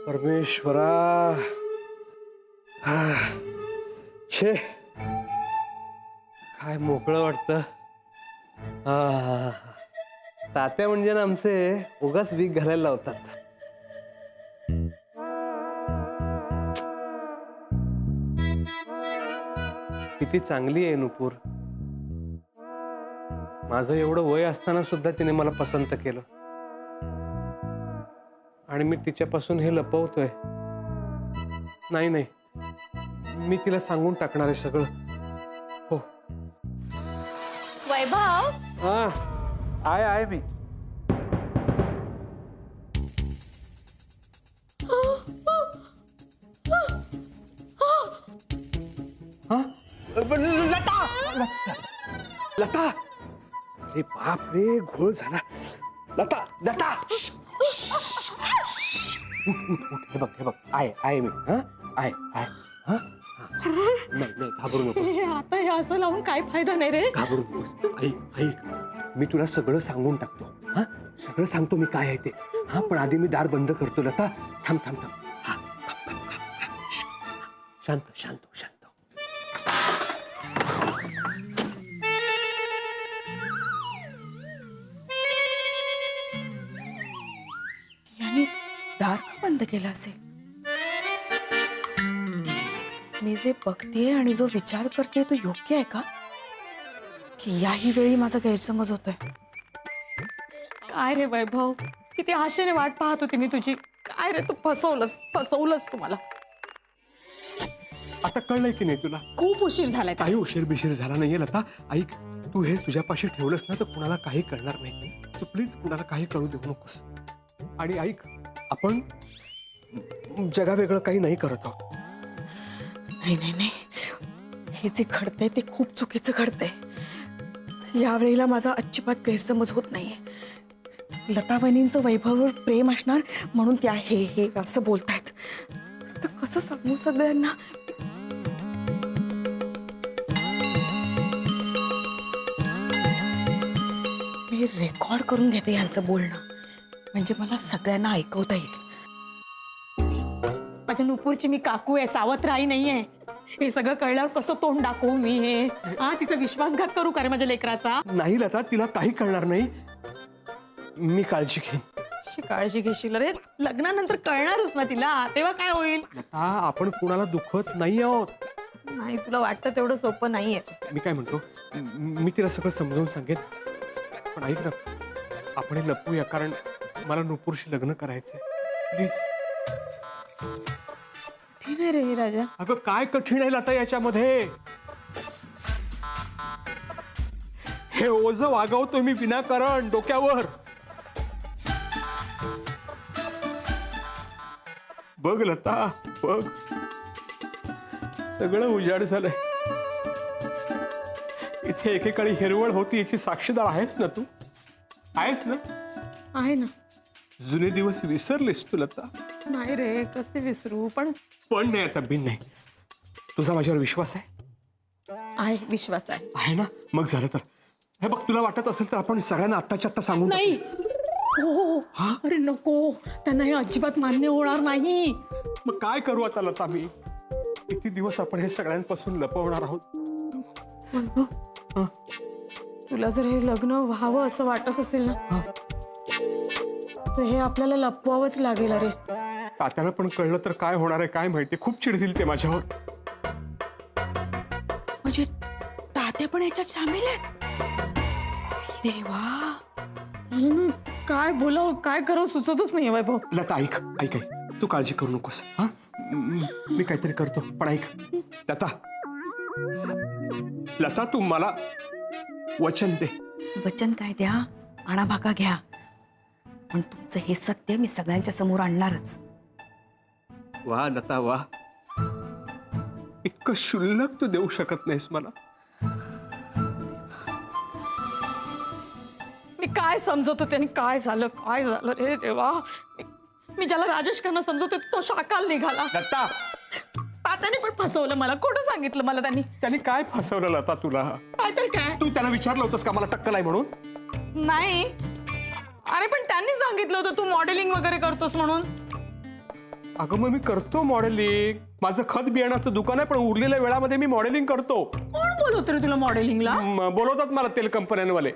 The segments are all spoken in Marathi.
परमेश्वरा छे काय मोकळं वाटतं. तात्या म्हणजे ना आमचे उगाच वीक घालायला लावतात. किती चांगली आहे नुपूर. माझं एवढं वय असताना सुद्धा तिने मला पसंत केलं आणि मी तिच्यापासून हे लपवतोय. नाही नाही, मी तिला सांगून टाकणार आहे सगळं. हो वैभव, हा आहे मी. लता लता, अरे बाप रे, घोळ झाला. लता लता, उठ हे बघ आहे मी. आहे हा. नाही नाही, घाबरू नकोस. आता हे असं लावून काय फायदा नाही रे. घाबरू नकोस. ऐक, मी तुला सगळं सांगून टाकतो. हा, सगळं सांगतो मी काय आहे ते. हा, पण आधी मी दार बंद करतो. लता थांब. हा, शांत. याने दार का बंद केला असेल? मी जे बघतेय आणि जो विचार करते तो योग्य आहे का, की याही वेळी माझा गैरसमज होतोय? काय रे वैभव, किती आशेने वाट पाहत होती मी तुझी. काय रे, तू फसवलंस तुम्हाला. आता कळलंय की नाही तुला? खूप उशीर झालाय. काही उशीर बिशीर झाला नाहीये लता. ऐक, तू हे तुझ्यापाशी ठेवलंस ना तर कुणाला काही कळणार नाही. तू प्लीज कुणाला काही कळू देऊ नकोस. आणि ऐक, आपण जगावेगळं काही नाही करत आहोत. नाही, हे जे घडतंय ते खूप चुकीचं घडतंय. यावेळेला माझा अजिबात गैरसमज होत नाहीये. लता बहिणींचं वैभववर प्रेम असणार म्हणून त्या हे असं बोलतायत. तर कसं सांगू सगळ्यांना? मी रेकॉर्ड करून घेते यांचं बोलणं, म्हणजे मला सगळ्यांना ऐकवता येईल. माझ्या नुपूरची मी काकू आहे, सावत्र आई नाहीये. हे सगळं कळल्यावर कसं तोंड दाखवू मी? हे तिचा विश्वासघात करू का रे माझ्या लेकराचा? नाही लता, तिला काही कळणार नाही. मी काळजी घेईन. अशी काळजी घेशील रे? लग्नानंतर कळणारच ना तिला, तेव्हा काय होईल? लता, आपण कुणाला दुखवत नाही आहोत. नाही, तुला वाटतं तेवढं सोपं नाहीये. मी काय म्हणतो, मी तिला सगळं समजावून सांगेन. पण ऐक ना, आपण हे लपवूया, कारण मला नुपूरशी लग्न करायचंय. प्लीज. ठीक आहे रे राजा. अगं काय कठीण आहे लता याच्यामध्ये? हे ओझ वागवतोय मी विनाकारण डोक्यावर. बघ लता, बघ, सगळं उजाड झालंय. इथे एकेकाळी हिरवळ होती याची साक्षीदार आहेस ना तू? आहेस ना? आहे ना. जुने दिवस विसरलेस तू लता? नाही रे, कसे विसरू? पण नाही, आता बिन नाही. तुझा माझ्यावर विश्वास आहे? विश्वास आहे. आहे ना? मग झालं तर. हे बघ, तुला वाटत असेल तर आपण सगळ्यांना आत्ताच्या आत्ता सांगून नाही. हो, अरे नको, त्यांना हे अजिबात मान्य होणार नाही. मग काय करू आता लता मी? किती दिवस आपण हे सगळ्यांपासून लपवणार आहोत? तुला जर हे लग्न व्हावं असं वाटत असेल ना, तर हे आपल्याला लपवावंच लागेल. अरे तात्याला पण कळलं तर काय होणार आहे काय माहिती. खूप चिडतील ते माझ्यावर. म्हणजे तात्या पण याच्यात सामील आहेत? देवा, मला ना काय बोलावं काय करावं सुचतच नाही वैभव. लता ऐक, तू काळजी करू नकोस. हा, मी काहीतरी करतो. पण ऐक लता, तू मला वचन दे. वचन काय द्या, आणा भाका घ्या, पण तुमचं हे सत्य मी सगळ्यांच्या समोर आणणारच. वा लता वा, इतकं शुल्लक तू देऊ शकत नाहीस मला. मी काय समजत होते आणि काय झालं रे देवा. मी ज्याला राजेश खन्ना समजत होते तो शाकाल निघाला. लता, तात्याने पण फसवलं मला. खोटं सांगितलं मला त्यांनी. काय फसवलं लता तुला? काय तर काय? तू त्याला विचारलं होतंस का मला टक्कल आहे म्हणून? नाही, अरे पण त्यांनी सांगितलं होतं तू मॉडेलिंग वगैरे करतोस म्हणून. अगं मग मी करतो मॉडेलिंग. माझं खत बियाणाचं दुकान आहे, पण उरलेल्या वेळामध्ये मी मॉडेलिंग करतो. कोण बोलवत रे तुला मॉडेलिंगला? बोलवतात मला तेल कंपन्यांवाले.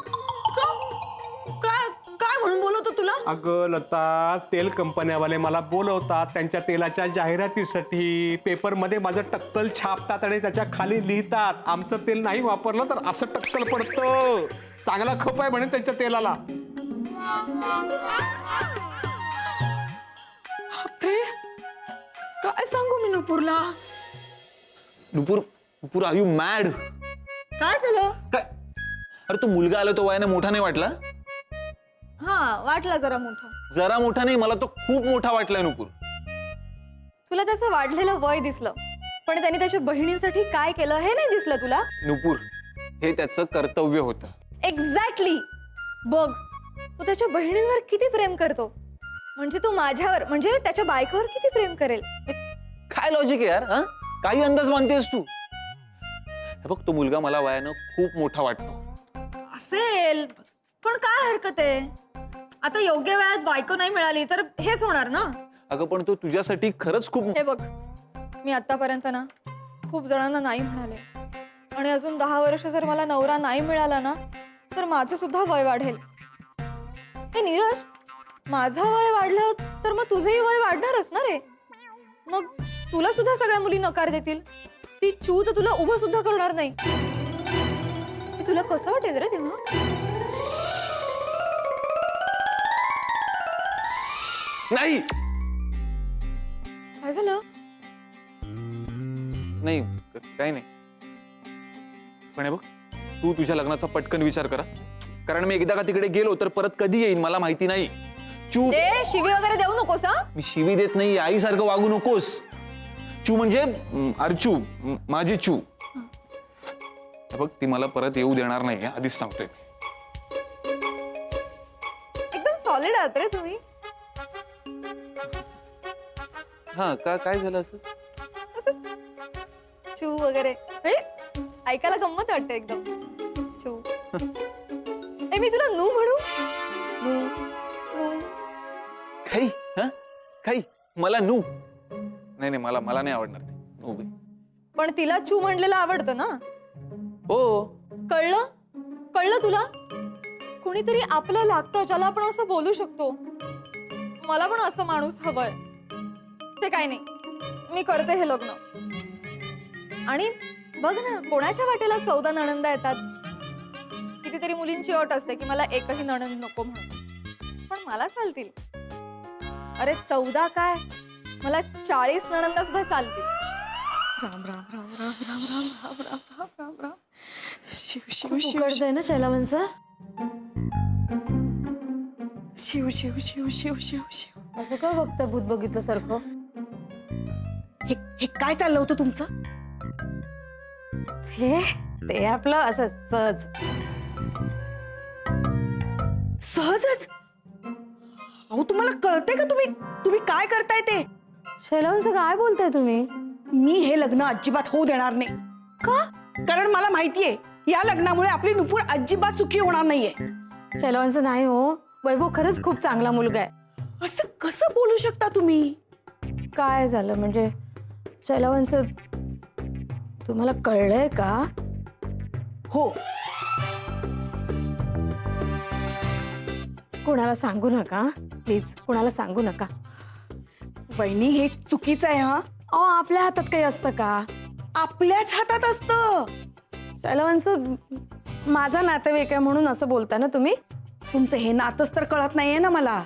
काय काय म्हणून बोलवतो तुला? अगं लता, तेल कंपन्यावाले मला बोलवतात त्यांच्या तेलाच्या जाहिरातीसाठी. पेपरमध्ये माझं टक्कल छापतात आणि त्याच्या खाली लिहितात, आमचं तेल नाही वापरलं तर असं टक्कल पडतं. चांगला खप आहे म्हणे त्यांच्या तेलाला. बापरे, काय सांगू मी नुपूरला? नुपूर आर यू मॅड? काय झालं? काय? अरे तो मुलगा आला तो वयाने मोठा नाही वाटला? हा, वाटला जरा मोठा. जरा मोठा नाही, मला तो खूप मोठा वाटलाय नुपूर. तुला त्याचं वाढलेलं वय दिसलं, पण त्याने त्याच्या बहिणींसाठी काय केलं हे नाही दिसलं तुला? नुपूर, हे त्याचं कर्तव्य होतं. एक्झॅक्टली. बघ, तो त्याच्या बहिणींवर किती प्रेम करतो, म्हणजे तो माझ्यावर म्हणजे त्याच्या बायकोवर किती प्रेम करेल. काय लॉजिक आहे यार? हा, काही अंदाज मानतेस तू? हे बघ, तो मुलगा मला वयानं खूप मोठा वाटतो. असेल, पण काय हरकत आहे? आता योग्य वयात बायको नाही मिळाली तर हेच होणार ना. अगं पण तो तुझ्यासाठी खरंच खूप. हे बघ, मी आतापर्यंत ना खूप जणांना नाही म्हणाले, आणि अजून 10 वर्ष जर मला नवरा नाही मिळाला ना तर माझं सुद्धा वय वाढेल. हे नीरज, माझं वय वाढलं तर मग तुझंही वय वाढणारच ना रे. मग तुला सुद्धा सगळ्या मुली नकार देतील. ती चू तर तुला उभं सुद्धा करणार नाही. तुला कसं वाटेल रे तेव्हा? नाही काय झालं? नाही, काही नाही. पण हे बघ, तू तुझ्या लग्नाचा पटकन विचार करा, कारण मी एकदा का तिकडे गेलो तर परत कधी येईन मला माहिती नाही. चू, ए, शिवी वगैरे देऊ नकोस हा. मी शिवी देत नाही, आईसारखं वागू नकोस. चू म्हणजे अर्चू, माझी चू. हे बघ, ती मला परत येऊ देणार नाही, आधीच सांगतोय मी. एकदम सॉलिड आहात रे तुम्ही. हा का, काय झालं असं? असंच चू वगैरे म्हणजे ऐकायला गंमत वाटते एकदम. चू. ए, मी तुला नू म्हणू? नू नू. काही हा काही मला नू नाही नाही, मला नाही आवडणार ते नू बाई. पण तिला चू म्हणलेलं आवडतं ना? हो. कळलं? कळलं तुला? कुणीतरी आपलं लागतं ज्याला आपण असं बोलू शकतो. मला पण असं माणूस हवंय. ते काय नाही, मी करते हे लग्न. आणि बघ ना, कोणाच्या वाटेला 14 नणंदा येतात. कितीतरी मुलींची अट असते की मला एकही नणंद नको म्हणून, पण मला चालतील. अरे 14 काय, मला 40 नणंदा सुद्धा चालतील. राम राम राम राम राम राम राम राम राम राम राम. शिव शिव शिव उकडतंय ना शैलावंसा? शिव शिव शिव शिव शिव शिव. असं का बघता भूत बघितलं सारखं? हे हे काय चाललं होतं तुमचं? ते आपलं असं सहज. सहजच? अहो, तुम्हाला कळतंय का तुम्ही काय करताय ते? शैलावंसा काय बोलताय तुम्ही? मी हे लग्न अजिबात होऊ देणार नाही. का? कारण मला माहितीये या लग्नामुळे आपली नुपूर अजिबात सुखी होणार नाहीये. शैलावंसा नाही हो, वैभव खरंच खूप चांगला मुलगा आहे. असं कसं बोलू शकता तुम्ही? काय झालं म्हणजे शैलावंसा, तुम्हाला कळलंय का? हो. कुणाला सांगू नका प्लीज, कुणाला सांगू नका. वहिनी, हे चुकीचं आहे. हा, अहो, आपल्या हातात काही असतं का? आपल्याच हातात असतं. शैलावंसा, माझा नातेवाईक आहे म्हणून असं बोलता ना तुम्ही? तुमचं हे नातंच तर कळत नाहीये ना मला.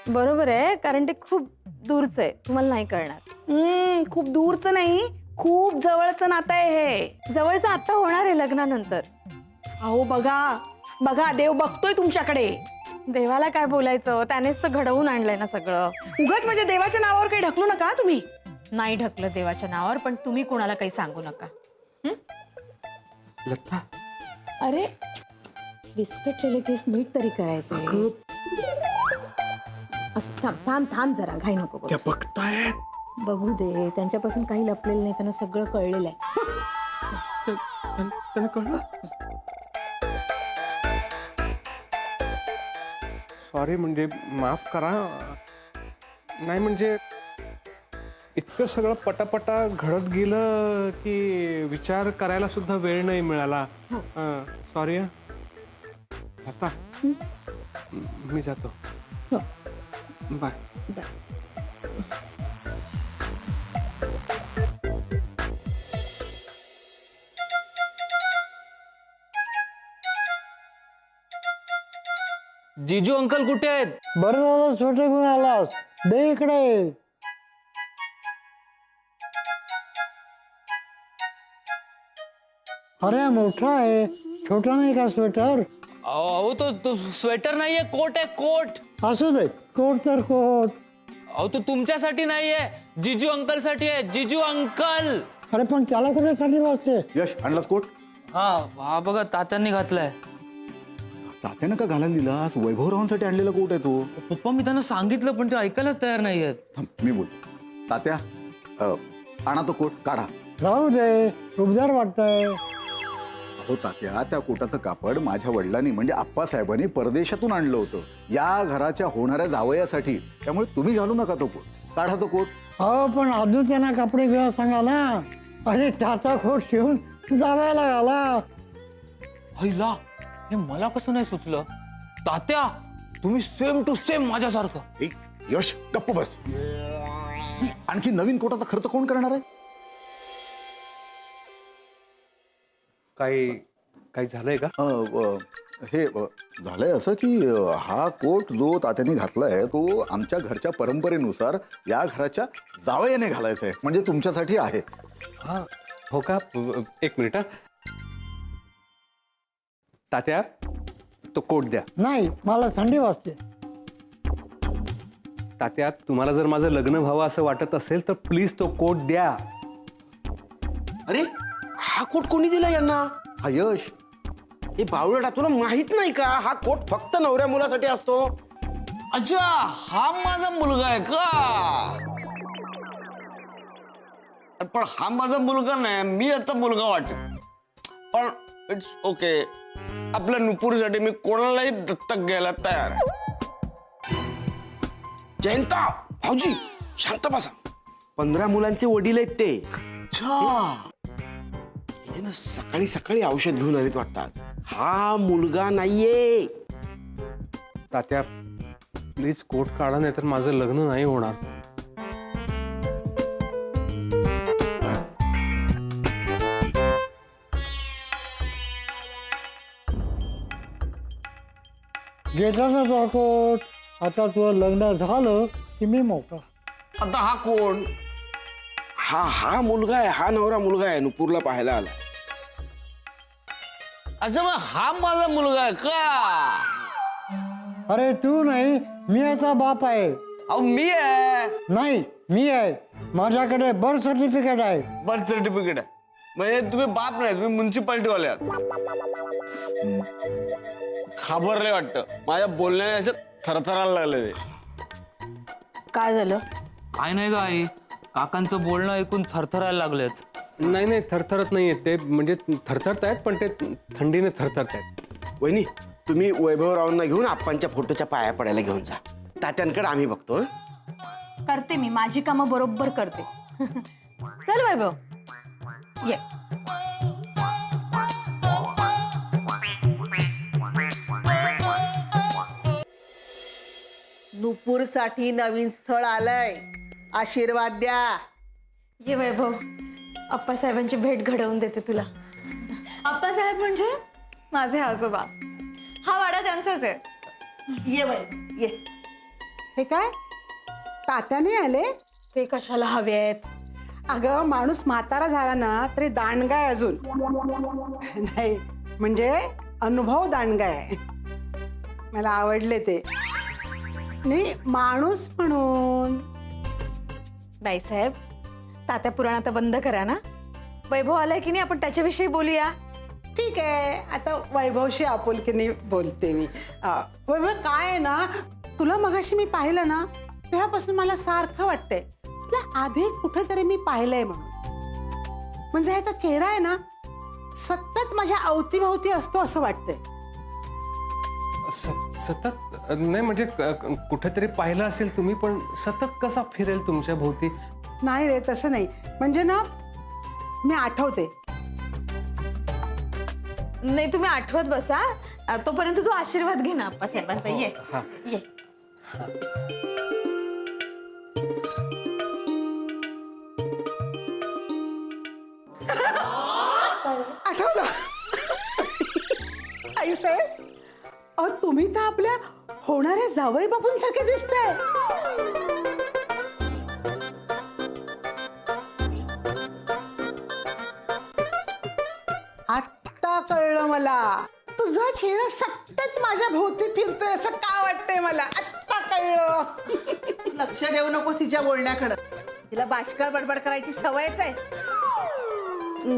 बरोबर आहे, कारण ते खूप दूरचं आहे, तुम्हाला नाही कळणार. खूप दूरचं नाही, खूप जवळचं नातं आहे हे. जवळचं आता होणार आहे लग्नानंतर. अहो, बघा बघा, देव बघतोय तुमच्याकडे. देवाला काय बोलायचं, त्यानेच तर घडवून आणलंय ना सगळं. उगाच म्हणजे देवाच्या नावावर काही ढकलू नका तुम्ही. नाही ढकलं देवाच्या नावावर, पण तुम्ही कुणाला काही सांगू नका. लता, अरे, बिस्किटलेले केस नीट तरी करायचे. असं थांब थांब थांब जरा, घाई नको करू. त्या बघतायत. बघू दे, त्यांच्यापासून काही लपलेलं नाही, त्यांना सगळं कळलेलं आहे. त्यांना कळलं. सॉरी, म्हणजे माफ करा. नाही म्हणजे इतकं सगळं पटापटा घडत गेलं की विचार करायला सुद्धा वेळ नाही मिळाला. सॉरी. आता मी जातो. बाय. जिजू अंकल कुठे आहेत? बरं झालं स्वेटर घेऊन आलास. दे इकडे. अरे मोठा आहे, छोटा नाही का स्वेटर? अहो तो स्वेटर नाहीये, कोट आहे, कोट. असू दे, कोट तर कोट. अहो तो तुमच्यासाठी नाहीये, जिजू अंकल साठी आहे. जिजू अंकल. अरे पण त्याला कुठे थंडी वाजते? यश आणलास कोट? हा बघा तात्यांनी घातलाय. तात्यानं का घालायला दिलास? वैभवरावांसाठी आणलेला कोट आहे तो. पप्पा मी त्यांना सांगितलं पण ते ऐकायलाच तयार नाहीयेत. थांब, मी बोल. तात्या आणा तो कोट, काढा. राहू दे, उबदार वाटतंय. हो तात्या, त्या कोटाचं कापड माझ्या वडिलांनी म्हणजे आप्पासाहेबांनी परदेशातून आणलं होतं या घराच्या होणाऱ्या जावयासाठी. त्यामुळे तुम्ही घालू नका तो कोट, काढा तो कोट. हो पण अजून त्यांना कपडे घ्यायला सांगा ना. आणि त्याचा कोट शिवून जावायला घाला. हैला, हे मला कसं नाही सुचलं? तात्या तुम्ही सेम टू सेम माझ्यासारखं. ए, यश गप्प बस. आणखी नवीन कोटाचा खर्च कोण करणार आहे? काही झालंय का? हे झालंय असं की हा कोट जो तात्याने घातलाय तो आमच्या घरच्या परंपरेनुसार या घराच्या जावयाने घालायचा आहे, म्हणजे तुमच्यासाठी आहे. हा हो का? एक मिनिट. तात्या तो कोट द्या. नाही, मला थंडी वाजते. तात्या तुम्हाला जर माझं लग्न व्हावं असं वाटत असेल तर प्लीज तो कोट द्या. अरे हा कोट कोणी दिला यांना? हा यश. हे बावळटा, तुला माहित नाही का हा कोट फक्त नवऱ्या मुलासाठी असतो? अच्छा, हा माझा मुलगा आहे का? पण हा माझा मुलगा नाही, मी आता मुलगा वाटत. पण इट्स ओके, आपल्या नुपूरसाठी मी कोणालाही दत्तक घ्यायला तयार आहे. जयंता भाऊजी शांत बसा. 15 मुलांचे वडील आहेत ते. हे ना सकाळी सकाळी औषध घेऊन आलेत वाटतात. हा मुलगा नाहीये. तात्या प्लीज कोट काढा, नाही तर माझं लग्न नाही होणार. घेतला ना तो कोट. आता तुझं लग्न झालं की मी मोकळा. आता हा कोण? हा मुलगा आहे, हा नवरा मुलगा आहे, नुपूरला पाहायला आला. अच्छा, मग हा माझा मुलगा आहे का? अरे तू नाही, मी याचा बाप आहे. अहो मी आहे. नाही, मी आहे. माझ्याकडे बर्थ सर्टिफिकेट आहे. बर्थ सर्टिफिकेट आहे म्हणजे तुम्ही बाप नाही, तुम्ही म्युन्सिपाल्टी वाले आहात. खाबरले वाटतं माझ्या बोलण्याने असं थरथरायला लागले ते. काय झालं? काय नाही ग आई, काकांचं बोलणं ऐकून थरथरायला लागलेत. नाही थरथरत नाहीये ते, म्हणजे थरथरतायत पण ते थंडीने थरथरतायत. वहिनी तुम्ही वैभवरावांना घेऊन आप्पांच्या फोटोच्या पाया पडायला घेऊन जा. तात्यांकडे आम्ही बघतो. हं? करते मी, माझी कामं बरोबर करते. चल वैभव ये. नुपूर साठी नवीन स्थळ आलंय, आशीर्वाद द्या. ये वैभव, अप्पासाहेबांची भेट घडवून देते तुला. आप्पासाहेब म्हणजे माझे आजोबा. हा वाडा त्यांचाच आहे. ये बाई ये. हे काय तात्याने आले? ते कशाला हवे आहेत? अगं माणूस म्हातारा झाला ना तरी दांडगाय अजून. नाही म्हणजे अनुभव दांडगाय. मला आवडले ते. नाही माणूस म्हणून. बाईसाहेब, तात्या पुराण आता बंद करा ना. वैभव आलाय की नाही, आपण त्याच्याविषयी बोलूया. ठीक आहे, आता वैभवशी आपुलकीने बोलते मी. वैभव काय आहे ना, तुला मगाशी मी पाहिलं ना तेव्हापासून मला सारखं वाटतंय तुला आधी कुठेतरी मी पाहिलंय म्हणून. म्हणजे ह्याचा चेहरा आहे ना सतत माझ्या अवतीभोवती असतो असं वाटतंय. सतत नाही म्हणजे कुठेतरी पाहिलं असेल तुम्ही, पण सतत कसा फिरेल तुमच्या भोवती? नाही रे, तसं नाही. म्हणजे ना, मी आठवते. नाही तुम्ही आठवत बसा, तोपर्यंत तू आशीर्वाद घे ना आप्पासाहेबांचा. ये ये. आठवलं. आई साहेब, अहो तुम्ही तर आपल्या होणाऱ्या जावई बापूंसारखे दिसताय. आत्ता कळलं मला, तुझा चेहरा सतत माझ्या भोवती फिरतोय असं का वाटतंय मला. आत्ता कळलं. लक्ष देऊ नकोस तिच्या बोलण्याकडं. तिला बाष्कळ बडबड करायची सवयच आहे.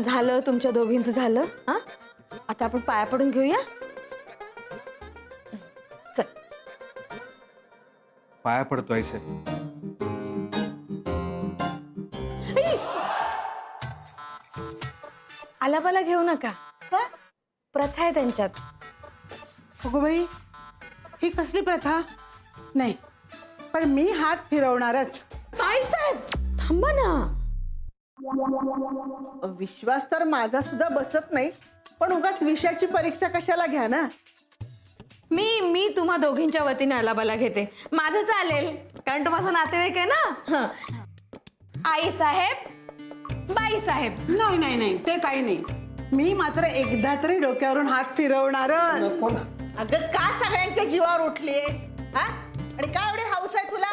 झालं तुमच्या दोघींचं झालं. हा, आता आपण पाया पडून घेऊया. चल. पाया पडतो आई साहेब. आलापाला घेऊ नका, प्रथा आहे त्यांच्यात. अगो बाई, ही कसली प्रथा? नाही, पण मी हात फिरवणारच. आई साहेब थांबा ना. विश्वास तर माझा सुद्धा बसत नाही, पण उगाच विषयाची परीक्षा कशाला घ्या ना. मी तुम्हा दोघींच्या वतीने आलाबाला घेते. माझं चालेल, कारण तो माझा नातेवाईक आहे ना. हं. आई साहेब, बाई साहेब. नाही नाही नाही, ते काही नाही. मी मात्र एकदा तरी डोक्यावरून हात फिरवणारच. अगं का सगळ्यांच्या जीवावर उठलीस? हा, आणि काय एवढी हौस आहे तुला?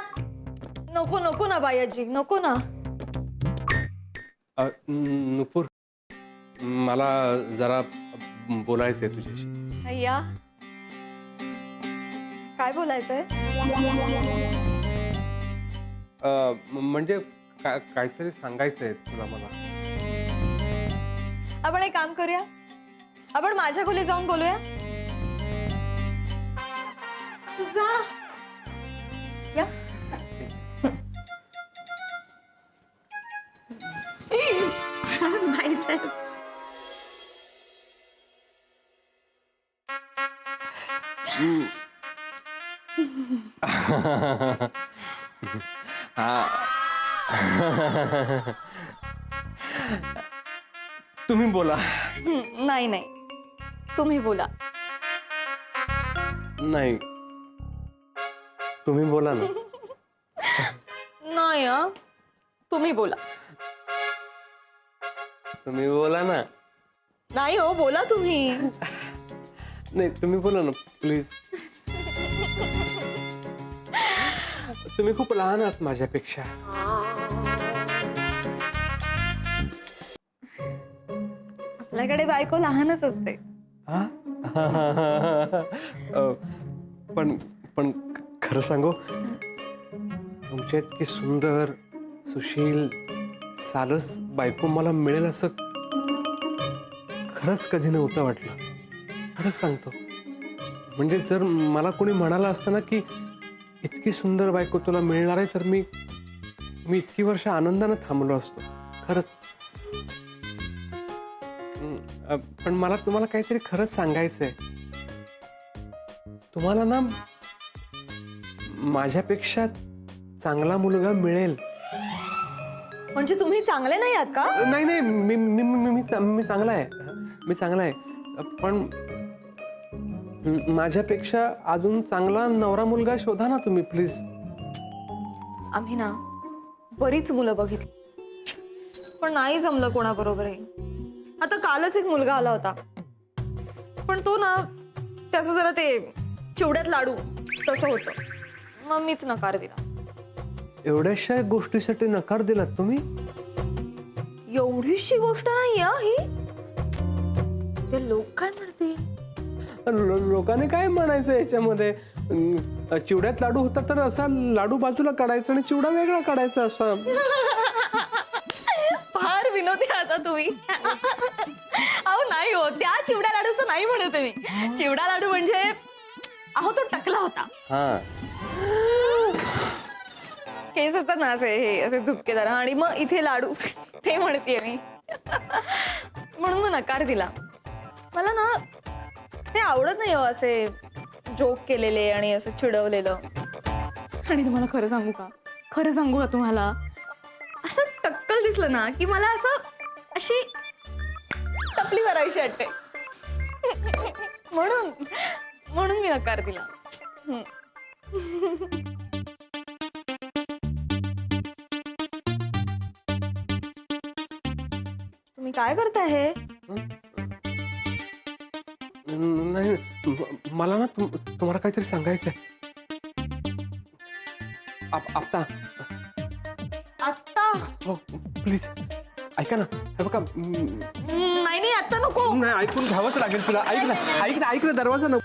नको नको ना बायाजी, नको ना. नुपूर, मला जरा बोलायचंय तुझ्याशी. अय्या, काय बोलायचंय? म्हणजे काहीतरी सांगायचंय तुला मला. आपण एक काम करूया, आपण माझ्या खोलीत जाऊन बोलूया. जा या. बाई साहेब. तुम्ही बोला. नाही नाही, तुम्ही बोला. नाही, तुम्ही बोला ना. नाही हं, तुम्ही बोला. तुम्ही बोला ना. नाही हो, बोला तुम्ही. नाही, तुम्ही बोला ना प्लीज. तुम्ही खूप लहान आहात माझ्यापेक्षा. आपल्याकडे बायको लहानच असते. हा? पण पण खरं सांगू, तुमच्या इतकी सुंदर, सुशील, सारस बायको मला मिळेल असं खरंच कधी नव्हतं वाटलं. खरंच सांगतो. म्हणजे जर मला कोणी म्हणालं असतं ना की इतकी सुंदर बायको तुला मिळणार आहे, तर मी इतकी वर्ष आनंदानं थांबलो असतो. खरंच. पण मला तुम्हाला काहीतरी खरंच सांगायचंय. तुम्हाला ना माझ्यापेक्षा चांगला मुलगा मिळेल. म्हणजे तुम्ही चांगले नाही आहात का? नाही नाही, मी चांगला आहे. मी चांगला आहे, पण माझ्यापेक्षा अजून चांगला नवरा मुलगा शोधा ना तुम्ही प्लीज. आम्ही ना बरीच मुलं बघितली, पण नाही जमलं कोणाबरोबरही. आता कालच एक मुलगा आला होता, पण तो ना त्याचं जरा ते चिवड्यात लाडू तसं होतं. मग मीच नकार दिला. एवढ्याशा गोष्टीसाठी नकार दिलात तुम्ही? एवढीशी गोष्ट नाही ही. ते लोक काय म्हणतील? लोकांनी काय म्हणायचं याच्यामध्ये? चिवड्यात लाडू होता तर असा लाडू बाजूला काढायचा आणि चिवडा वेगळा काढायचा असा. फार विनोदी आता तुम्ही. अहो नाही हो, त्या चिवडा लाडूचं नाही म्हणत मी. चिवडा लाडू म्हणजे अहो तो टकला होता. हा, केस असतात ना असे, हे असे झुपकेदार, आणि मग इथे लाडू ते म्हणतेय मी. म्हणून मग नकार दिला. मला ना ते आवडत नाही हो, असे जोक केलेले आणि असं चिडवलेलं. आणि तुम्हाला खरं सांगू का तुम्हाला असं टक्कल दिसलं ना की मला असं अशी टपली करायची वाटते. म्हणून मी नकार दिला. तुम्ही काय करताय हे? नाही मला ना तुम्हाला काहीतरी सांगायचंय. आता आत्ता? हो प्लीज ऐका ना. हे बघा नाही आता नको. नाही ऐकून घ्यावंच लागेल तुला. ऐक ना दरवाजा नको.